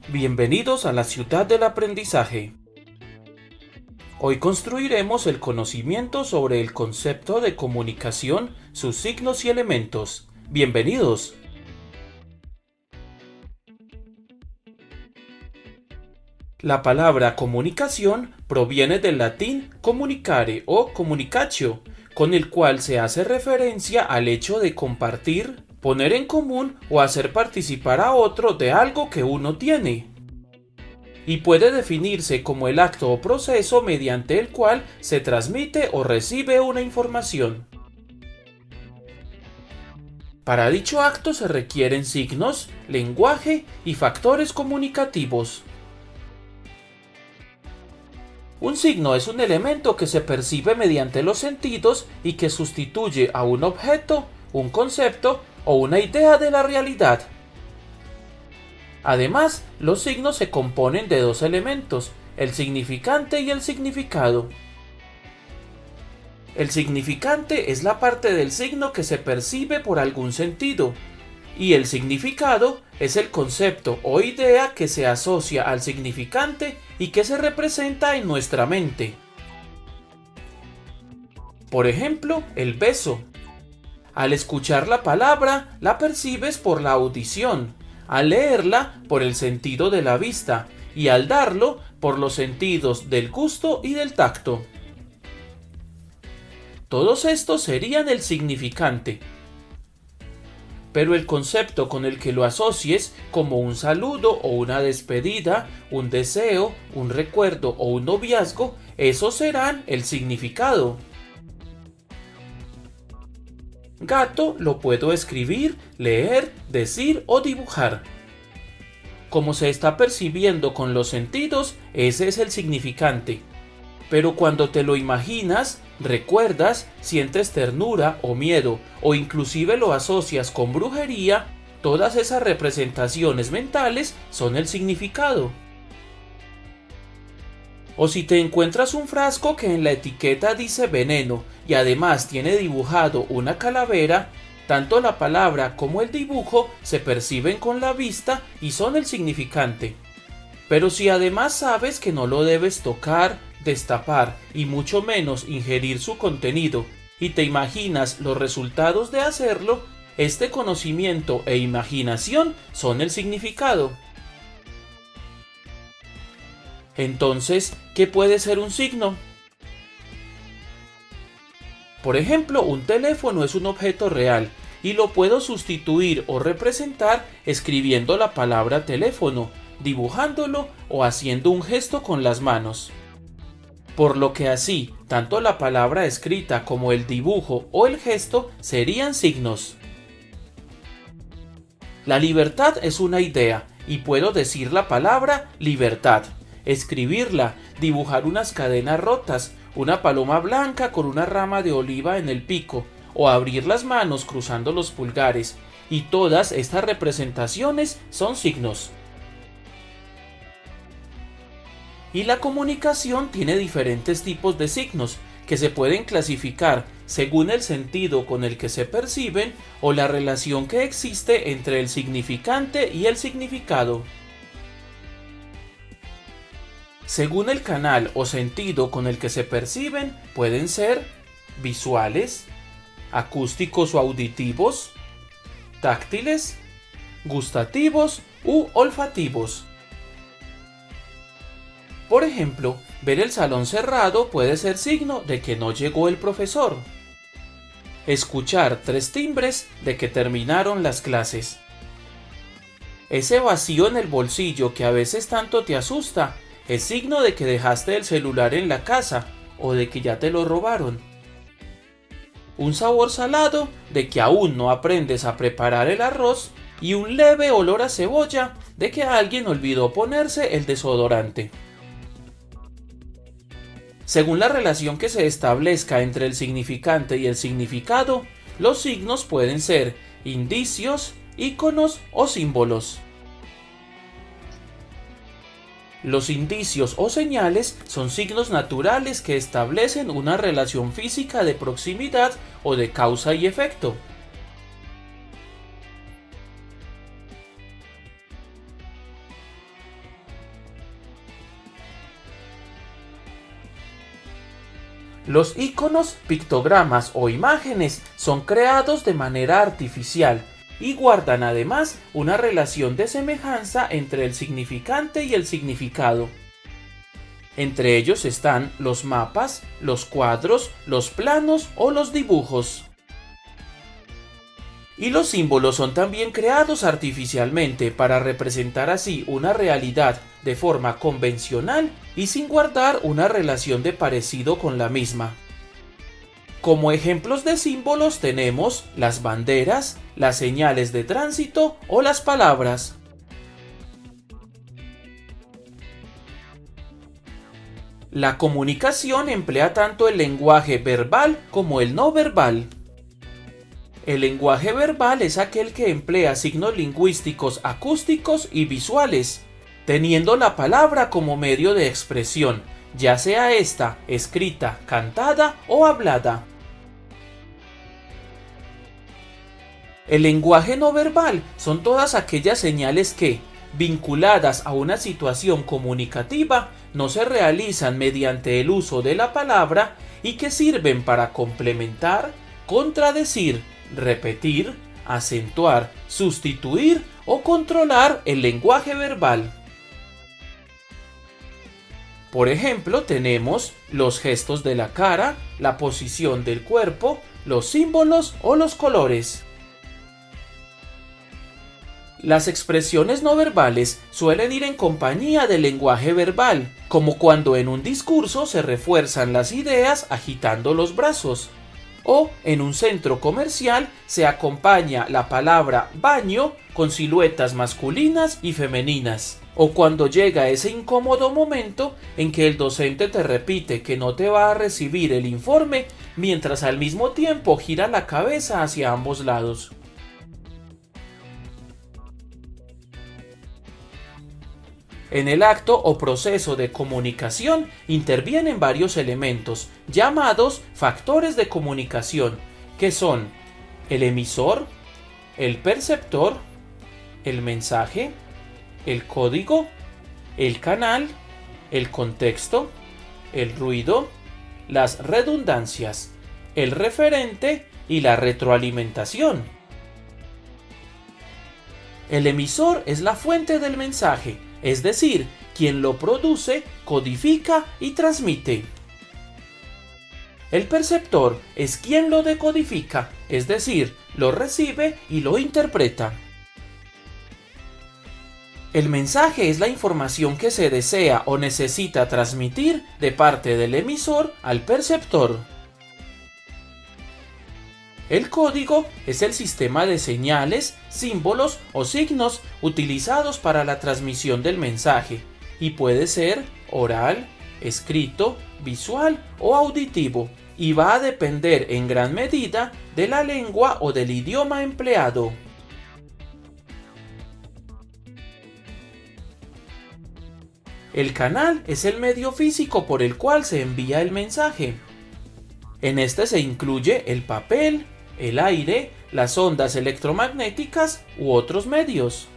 Bienvenidos a la ciudad del aprendizaje. Hoy construiremos el conocimiento sobre el concepto de comunicación, sus signos y elementos. Bienvenidos. La palabra comunicación proviene del latín comunicare o communicatio, con el cual se hace referencia al hecho de compartir, poner en común o hacer participar a otro de algo que uno tiene. Y puede definirse como el acto o proceso mediante el cual se transmite o recibe una información. Para dicho acto se requieren signos, lenguaje y factores comunicativos. Un signo es un elemento que se percibe mediante los sentidos y que sustituye a un objeto, un concepto o una idea de la realidad. Además, los signos se componen de dos elementos, el significante y el significado. El significante es la parte del signo que se percibe por algún sentido, y el significado es el concepto o idea que se asocia al significante y que se representa en nuestra mente. Por ejemplo, el beso. Al escuchar la palabra, la percibes por la audición, al leerla por el sentido de la vista y al darlo por los sentidos del gusto y del tacto. Todos estos serían el significante. Pero el concepto con el que lo asocies, como un saludo o una despedida, un deseo, un recuerdo o un noviazgo, esos serán el significado. Gato lo puedo escribir, leer, decir o dibujar. Como se está percibiendo con los sentidos, ese es el significante. Pero cuando te lo imaginas, recuerdas, sientes ternura o miedo, o inclusive lo asocias con brujería, todas esas representaciones mentales son el significado. O si te encuentras un frasco que en la etiqueta dice veneno y además tiene dibujado una calavera, tanto la palabra como el dibujo se perciben con la vista y son el significante. Pero si además sabes que no lo debes tocar, destapar y mucho menos ingerir su contenido, y te imaginas los resultados de hacerlo, este conocimiento e imaginación son el significado. Entonces, ¿qué puede ser un signo? Por ejemplo, un teléfono es un objeto real y lo puedo sustituir o representar escribiendo la palabra teléfono, dibujándolo o haciendo un gesto con las manos. Por lo que así, tanto la palabra escrita como el dibujo o el gesto serían signos. La libertad es una idea y puedo decir la palabra libertad, escribirla, dibujar unas cadenas rotas, una paloma blanca con una rama de oliva en el pico, o abrir las manos cruzando los pulgares, y todas estas representaciones son signos. Y la comunicación tiene diferentes tipos de signos que se pueden clasificar según el sentido con el que se perciben o la relación que existe entre el significante y el significado. Según el canal o sentido con el que se perciben, pueden ser visuales, acústicos o auditivos, táctiles, gustativos u olfativos. Por ejemplo, ver el salón cerrado puede ser signo de que no llegó el profesor. Escuchar 3 timbres de que terminaron las clases. Ese vacío en el bolsillo que a veces tanto te asusta es signo de que dejaste el celular en la casa o de que ya te lo robaron. Un sabor salado de que aún no aprendes a preparar el arroz y un leve olor a cebolla de que alguien olvidó ponerse el desodorante. Según la relación que se establezca entre el significante y el significado, los signos pueden ser indicios, íconos o símbolos. Los indicios o señales son signos naturales que establecen una relación física de proximidad o de causa y efecto. Los iconos, pictogramas o imágenes son creados de manera artificial y guardan además una relación de semejanza entre el significante y el significado. Entre ellos están los mapas, los cuadros, los planos o los dibujos. Y los símbolos son también creados artificialmente para representar así una realidad de forma convencional y sin guardar una relación de parecido con la misma. Como ejemplos de símbolos tenemos las banderas, las señales de tránsito o las palabras. La comunicación emplea tanto el lenguaje verbal como el no verbal. El lenguaje verbal es aquel que emplea signos lingüísticos acústicos y visuales, teniendo la palabra como medio de expresión, ya sea esta escrita, cantada o hablada. El lenguaje no verbal son todas aquellas señales que, vinculadas a una situación comunicativa, no se realizan mediante el uso de la palabra y que sirven para complementar, contradecir, repetir, acentuar, sustituir o controlar el lenguaje verbal. Por ejemplo, tenemos los gestos de la cara, la posición del cuerpo, los símbolos o los colores. Las expresiones no verbales suelen ir en compañía del lenguaje verbal, como cuando en un discurso se refuerzan las ideas agitando los brazos, o en un centro comercial se acompaña la palabra baño con siluetas masculinas y femeninas, o cuando llega ese incómodo momento en que el docente te repite que no te va a recibir el informe mientras al mismo tiempo gira la cabeza hacia ambos lados. En el acto o proceso de comunicación intervienen varios elementos llamados factores de comunicación, que son el emisor, el perceptor, el mensaje, el código, el canal, el contexto, el ruido, las redundancias, el referente y la retroalimentación. El emisor es la fuente del mensaje, es decir, quien lo produce, codifica y transmite. El perceptor es quien lo decodifica, es decir, lo recibe y lo interpreta. El mensaje es la información que se desea o necesita transmitir de parte del emisor al perceptor. El código es el sistema de señales, símbolos o signos utilizados para la transmisión del mensaje y puede ser oral, escrito, visual o auditivo y va a depender en gran medida de la lengua o del idioma empleado. El canal es el medio físico por el cual se envía el mensaje. En este se incluye el papel, el aire, las ondas electromagnéticas u otros medios.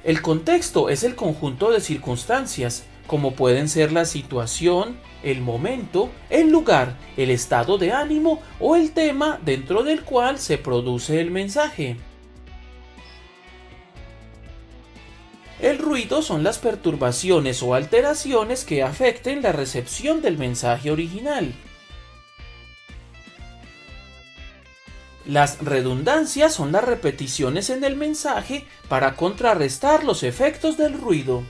El contexto es el conjunto de circunstancias, como pueden ser la situación, el momento, el lugar, el estado de ánimo o el tema dentro del cual se produce el mensaje. El ruido son las perturbaciones o alteraciones que afecten la recepción del mensaje original. Las redundancias son las repeticiones en el mensaje para contrarrestar los efectos del ruido.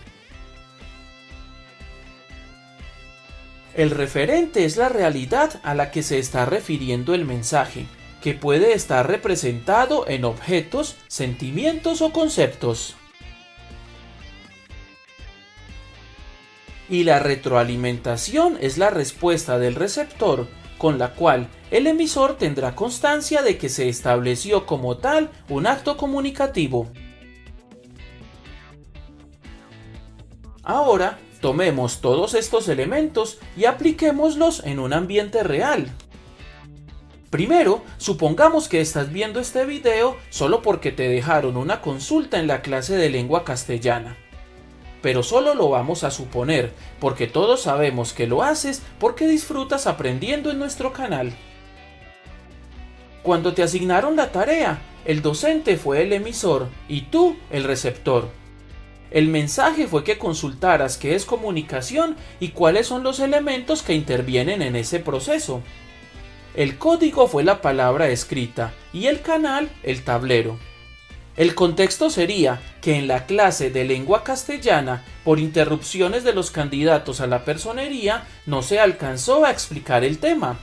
El referente es la realidad a la que se está refiriendo el mensaje, que puede estar representado en objetos, sentimientos o conceptos. Y la retroalimentación es la respuesta del receptor, con la cual el emisor tendrá constancia de que se estableció como tal un acto comunicativo. Ahora, tomemos todos estos elementos y apliquémoslos en un ambiente real. Primero, supongamos que estás viendo este video solo porque te dejaron una consulta en la clase de lengua castellana. pero solo lo vamos a suponer, porque todos sabemos que lo haces porque disfrutas aprendiendo en nuestro canal. Cuando te asignaron la tarea, el docente fue el emisor y tú el receptor. El mensaje fue que consultaras qué es comunicación y cuáles son los elementos que intervienen en ese proceso. El código fue la palabra escrita y el canal el tablero. El contexto sería que en la clase de lengua castellana, por interrupciones de los candidatos a la personería, no se alcanzó a explicar el tema.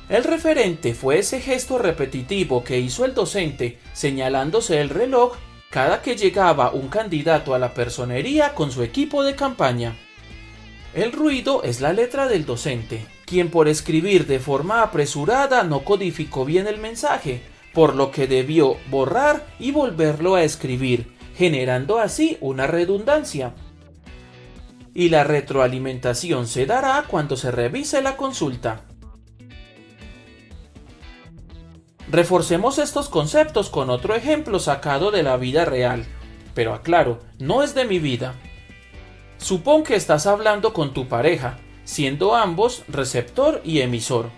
El referente fue ese gesto repetitivo que hizo el docente señalándose el reloj cada que llegaba un candidato a la personería con su equipo de campaña. El ruido es la letra del docente, quien por escribir de forma apresurada no codificó bien el mensaje, por lo que debió borrar y volverlo a escribir, generando así una redundancia. Y la retroalimentación se dará cuando se revise la consulta. Reforcemos estos conceptos con otro ejemplo sacado de la vida real, pero aclaro, no es de mi vida. Supón que estás hablando con tu pareja, siendo ambos receptor y emisor.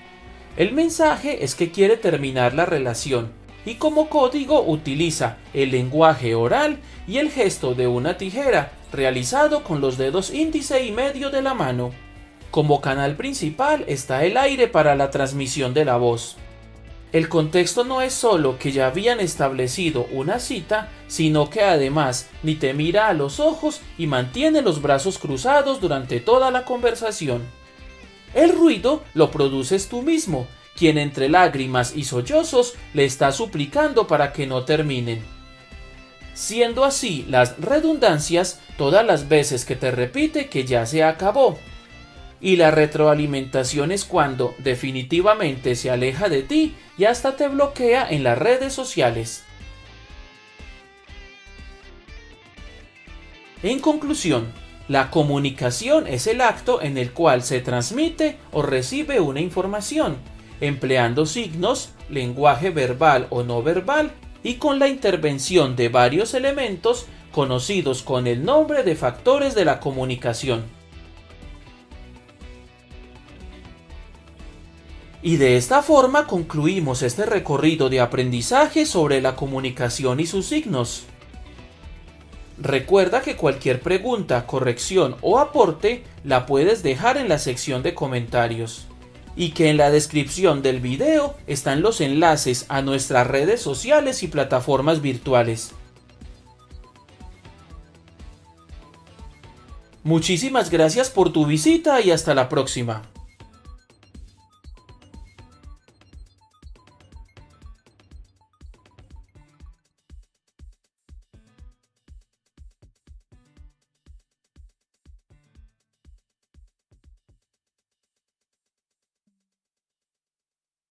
El mensaje es que quiere terminar la relación y como código utiliza el lenguaje oral y el gesto de una tijera realizado con los dedos índice y medio de la mano. Como canal principal está el aire para la transmisión de la voz. El contexto no es solo que ya habían establecido una cita, sino que además ni te mira a los ojos y mantiene los brazos cruzados durante toda la conversación. El ruido lo produces tú mismo, quien entre lágrimas y sollozos le está suplicando para que no terminen. Siendo así las redundancias todas las veces que te repite que ya se acabó. Y la retroalimentación es cuando definitivamente se aleja de ti y hasta te bloquea en las redes sociales. En conclusión, la comunicación es el acto en el cual se transmite o recibe una información, empleando signos, lenguaje verbal o no verbal y con la intervención de varios elementos conocidos con el nombre de factores de la comunicación. Y de esta forma concluimos este recorrido de aprendizaje sobre la comunicación y sus signos. Recuerda que cualquier pregunta, corrección o aporte la puedes dejar en la sección de comentarios. Y que en la descripción del video están los enlaces a nuestras redes sociales y plataformas virtuales. Muchísimas gracias por tu visita y hasta la próxima.